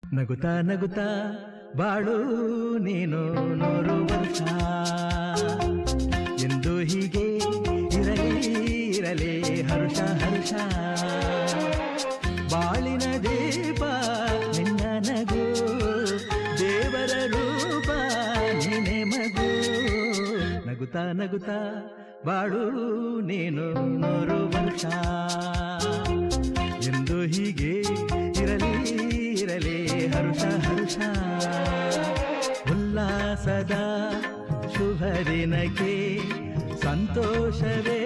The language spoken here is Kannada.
ನಗುತ್ತಾ ನಗುತ್ತಾ ಬಾಳು ನೀನು 100 ವರ್ಷ ಎಂದು ಹೀಗೆ ಇರಲಿ ಇರಲಿ ಹರುಷ ಹರುಷ ಬಾಳಿನ ದೀಪ ನಿನ್ನ ನಗು ದೇವರ ರೂಪ ನೀನೆ ಮಗು ನಗುತ್ತಾ ನಗುತ್ತಾ ಬಾಳು ನೀನು 100 ವರ್ಷ ಎಂದು ಹೀಗೆ ಇರಲಿ ಇರಲಿ ಹರುಷ ಹರುಷ ಉಲ್ಲಾಸದ ಶುಭ ದಿನಕ್ಕೆ ಸಂತೋಷವೇ